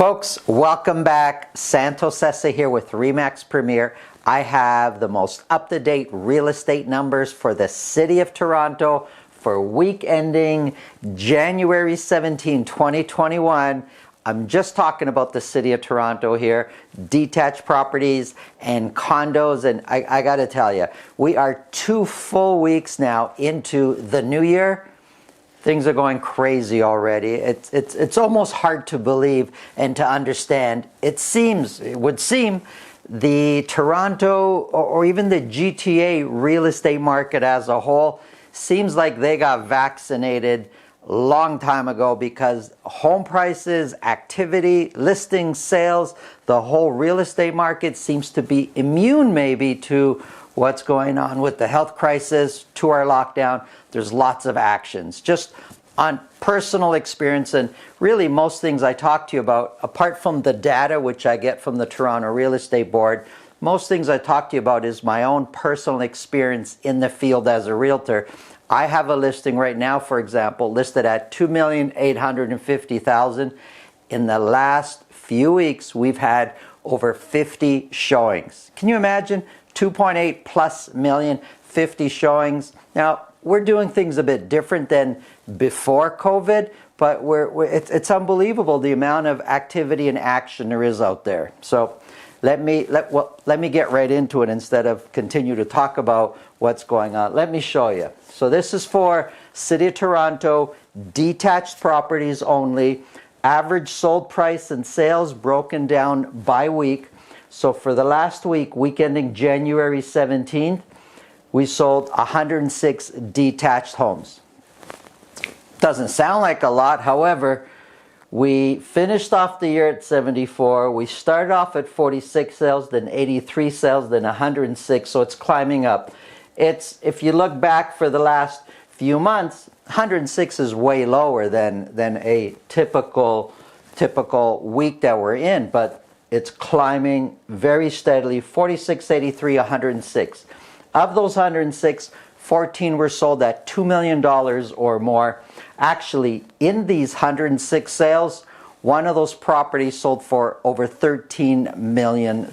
Folks, welcome back. Santo Sessa here with RE/MAX Premier. I have the most up-to-date real estate numbers for the City of Toronto for week ending January 17, 2021. I'm just talking about the City of Toronto here, detached properties and condos, and I got to tell you, we are 2 full weeks now into the new year. Things are going crazy already. It's almost hard to believe and to understand. It would seem the Toronto or even the GTA real estate market as a whole seems like they got vaccinated a long time ago, because home prices, activity, listings, sales, the whole real estate market seems to be immune maybe to what's going on with the health crisis, to our lockdown. There's lots of actions. Just on personal experience, and really most things I talk to you about, apart from the data which I get from the Toronto Real Estate Board, most things I talk to you about is my own personal experience in the field as a realtor. I have a listing right now, for example, listed at $2,850,000. In the last few weeks, we've had over 50 showings. Can you imagine? 2.8 plus million, 50 showings. Now, we're doing things a bit different than before COVID, but it's unbelievable the amount of activity and action there is out there. So let me get right into it instead of continue to talk about what's going on. Let me show you. So this is for City of Toronto, detached properties only, average sold price and sales broken down by week. So for the last week ending January 17th, we sold 106 detached homes. Doesn't sound like a lot. However, we finished off the year at 74. We started off at 46 sales, then 83 sales, then 106. So it's climbing up. If you look back for the last few months, 106 is way lower than a typical week that we're in, but it's climbing very steadily. 46, 83, 106. Of those 106, 14 were sold at $2 million or more. Actually, in these 106 sales, one of those properties sold for over $13 million.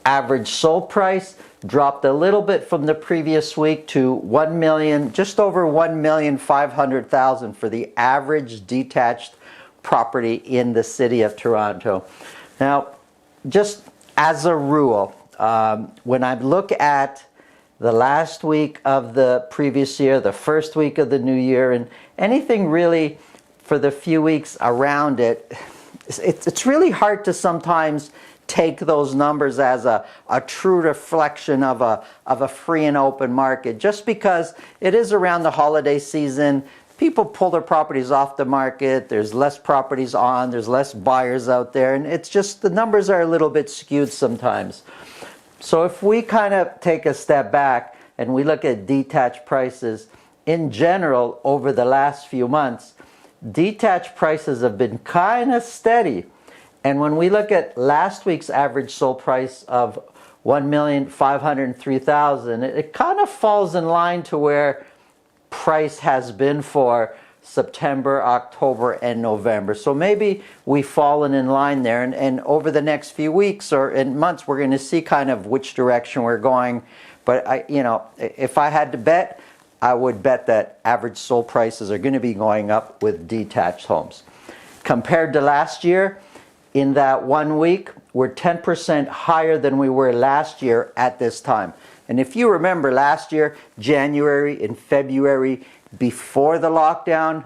Average sold price dropped a little bit from the previous week to $1 million, just over $1,500,000 for the average detached property in the City of Toronto. Now, just as a rule, when I look at the last week of the previous year, the first week of the new year, and anything really for the few weeks around it, it's really hard to sometimes take those numbers as a true reflection of a free and open market, just because it is around the holiday season. People pull their properties off the market, there's less properties on, there's less buyers out there, and it's just the numbers are a little bit skewed sometimes. So if we kind of take a step back and we look at detached prices in general over the last few months, detached prices have been kind of steady. And when we look at last week's average sold price of $1,503,000, it kind of falls in line to where price has been for September, October, and November. So maybe we've fallen in line there, and over the next few weeks or in months, we're going to see kind of which direction we're going. But if I had to bet, I would bet that average sold prices are going to be going up with detached homes. Compared to last year, in that 1 week, we're 10% higher than we were last year at this time. And if you remember last year, January and February, before the lockdown,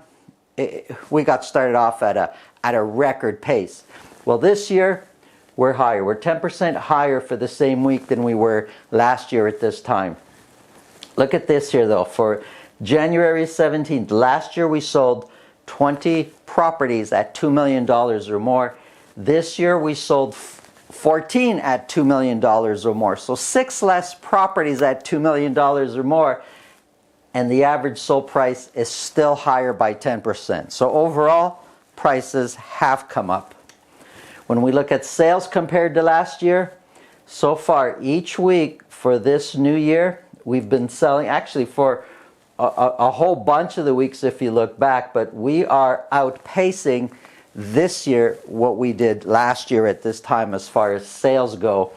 we got started off at a record pace. Well, this year, we're higher. We're 10% higher for the same week than we were last year at this time. Look at this here, though. For January 17th, last year we sold 20 properties at $2 million or more. This year we sold 14 at $2 million or more. So 6 less properties at $2 million or more. And the average sold price is still higher by 10%. So overall, prices have come up. When we look at sales compared to last year, so far each week for this new year, we've been selling, actually for a whole bunch of the weeks if you look back, but we are outpacing this year what we did last year at this time as far as sales go.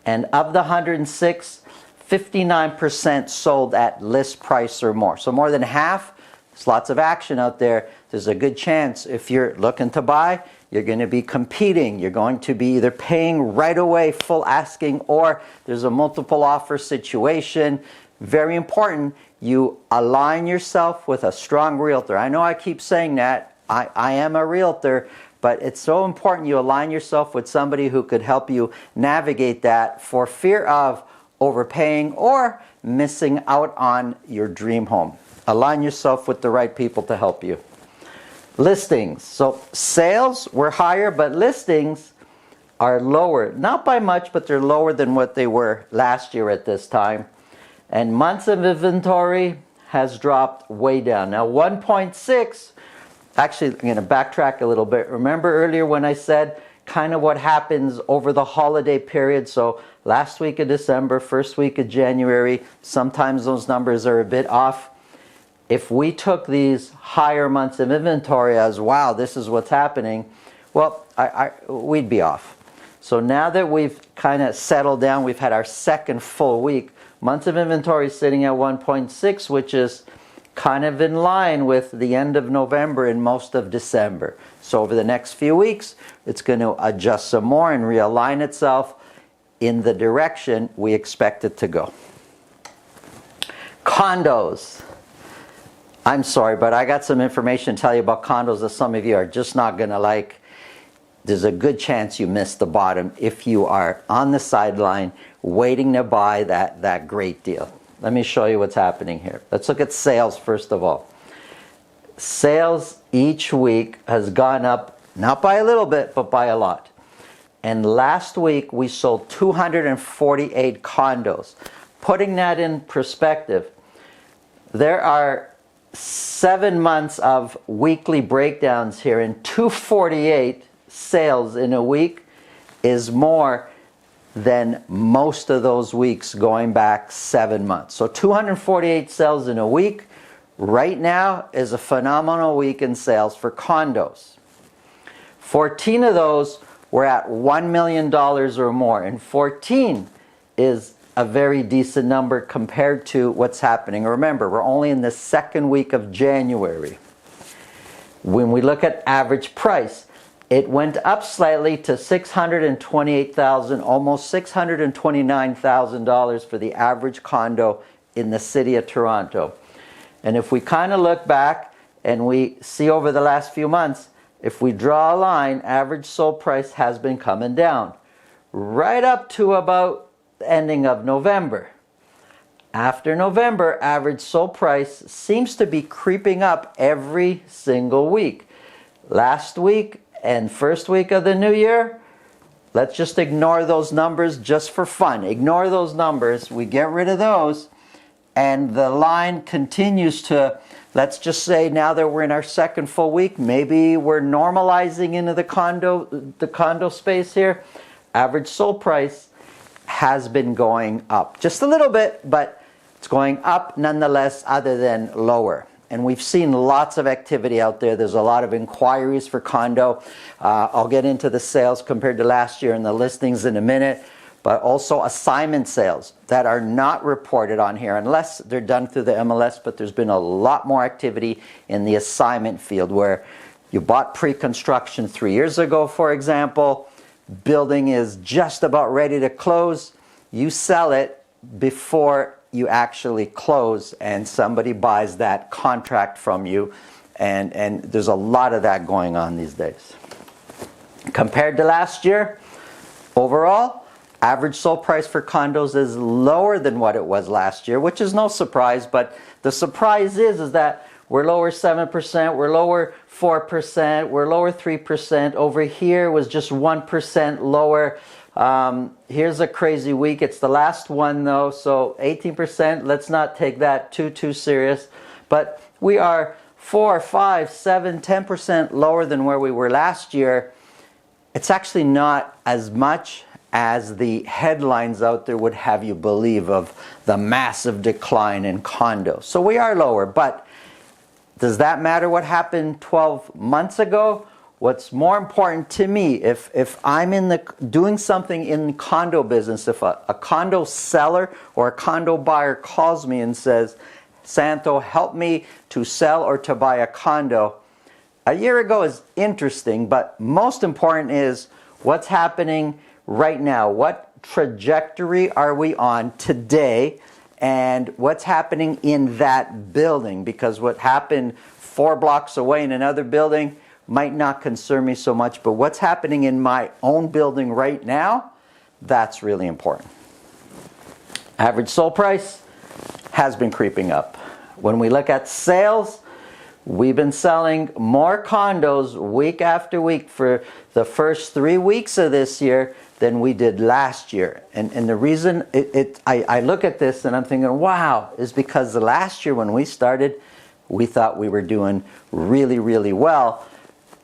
And of the 106, 59% sold at list price or more. So more than half. There's lots of action out there. There's a good chance if you're looking to buy, you're going to be competing. You're going to be either paying right away, full asking, or there's a multiple offer situation. Very important, you align yourself with a strong realtor. I know I keep saying that. I am a realtor, but it's so important you align yourself with somebody who could help you navigate that for fear of overpaying or missing out on your dream home. Align yourself with the right people to help you. Listings. So sales were higher, but listings are lower. Not by much, but they're lower than what they were last year at this time. And months of inventory has dropped way down. Now 1.6, actually I'm going to backtrack a little bit. Remember earlier when I said kind of what happens over the holiday period? So last week of December, first week of January, sometimes those numbers are a bit off. If we took these higher months of inventory as, wow, this is what's happening, well, we'd be off. So now that we've kind of settled down, we've had our second full week, months of inventory sitting at 1.6, which is kind of in line with the end of November and most of December. So over the next few weeks, it's going to adjust some more and realign itself in the direction we expect it to go. Condos. I'm sorry, but I got some information to tell you about condos that some of you are just not going to like. There's a good chance you missed the bottom if you are on the sideline waiting to buy that great deal. Let me show you what's happening here. Let's look at sales first of all. Sales each week has gone up, not by a little bit, but by a lot. And last week we sold 248 condos. Putting that in perspective, there are 7 months of weekly breakdowns here, and 248 sales in a week is more than most of those weeks going back 7 months. So 248 sales in a week right now is a phenomenal week in sales for condos. 14 of those were at $1 million or more, and 14 is a very decent number compared to what's happening. Remember, we're only in the second week of January. When we look at average price, it went up slightly to $628,000, almost $629,000 for the average condo in the city of Toronto. And if we kind of look back and we see over the last few months, if we draw a line, average sold price has been coming down right up to about the ending of November. After November, average sold price seems to be creeping up every single week. Last week and first week of the new year, let's just ignore those numbers just for fun. Ignore those numbers. We get rid of those, and the line continues to, let's just say now that we're in our second full week, maybe we're normalizing into the condo space here. Average sold price has been going up just a little bit, but it's going up nonetheless, other than lower. And we've seen lots of activity out there. There's a lot of inquiries for condo. I'll get into the sales compared to last year and the listings in a minute, but also assignment sales that are not reported on here unless they're done through the MLS. But there's been a lot more activity in the assignment field where you bought pre-construction 3 years ago, for example. Building is just about ready to close. You sell it before you actually close, and somebody buys that contract from you, and there's a lot of that going on these days. Compared to last year, overall, average sold price for condos is lower than what it was last year, which is no surprise, but the surprise is that we're lower 7%, we're lower 4%, we're lower 3%. Over here was just 1% lower. Here's a crazy week. It's the last one though, so 18%. Let's not take that too serious. But we are 4, 5, 7, 10% lower than where we were last year. It's actually not as much as the headlines out there would have you believe of the massive decline in condos. So we are lower, but does that matter what happened 12 months ago what's more important to me, if I'm doing something in condo business, if a condo seller or a condo buyer calls me and says, Santo, help me to sell or to buy a condo, a year ago is interesting, but most important is what's happening right now. What trajectory are we on today, and what's happening in that building? Because what happened 4 blocks away in another building might not concern me so much, but what's happening in my own building right now, that's really important. Average sold price has been creeping up. When we look at sales, we've been selling more condos week after week for the first 3 weeks of this year than we did last year. And the reason I look at this and I'm thinking, wow, is because the last year when we started, we thought we were doing really, really well,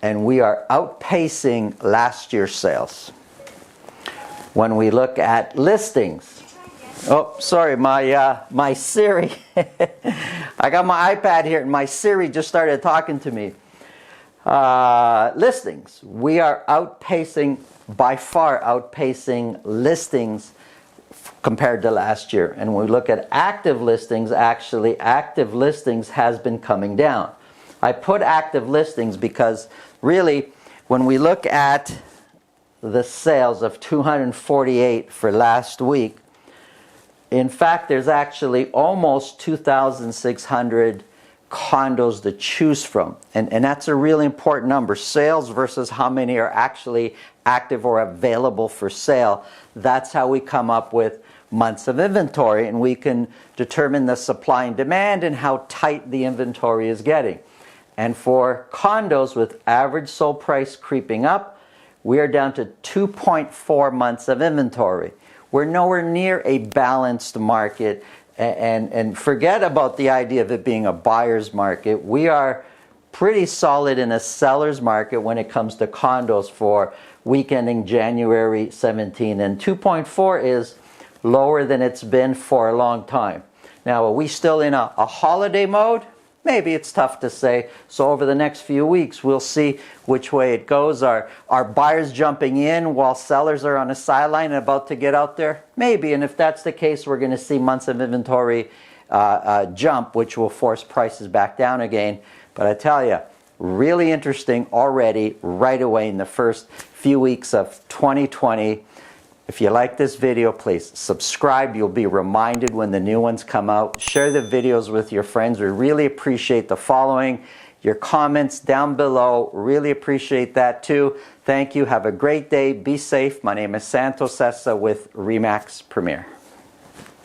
and we are outpacing last year's sales. When we look at listings, oh, sorry, my Siri. I got my iPad here and my Siri just started talking to me. Listings. We are outpacing, by far outpacing listings compared to last year. And when we look at active listings, actually active listings has been coming down. I put active listings because really when we look at the sales of 248 for last week, in fact, there's actually almost 2,600 condos to choose from. And that's a really important number. Sales versus how many are actually active or available for sale. That's how we come up with months of inventory, and we can determine the supply and demand and how tight the inventory is getting. And for condos with average sold price creeping up, we are down to 2.4 months of inventory. We're nowhere near a balanced market, and forget about the idea of it being a buyer's market. We are pretty solid in a seller's market when it comes to condos for week ending January 17, and 2.4 is lower than it's been for a long time. Now, are we still in a holiday mode? Maybe, it's tough to say. So over the next few weeks, we'll see which way it goes. Are buyers jumping in while sellers are on a sideline and about to get out there? Maybe, and if that's the case, we're going to see months of inventory jump, which will force prices back down again. But I tell you, really interesting already right away in the first few weeks of 2020. If you like this video, please subscribe. You'll be reminded when the new ones come out. Share the videos with your friends. We really appreciate the following. Your comments down below, really appreciate that too. Thank you. Have a great day. Be safe. My name is Santo Sessa with RE/MAX Premier.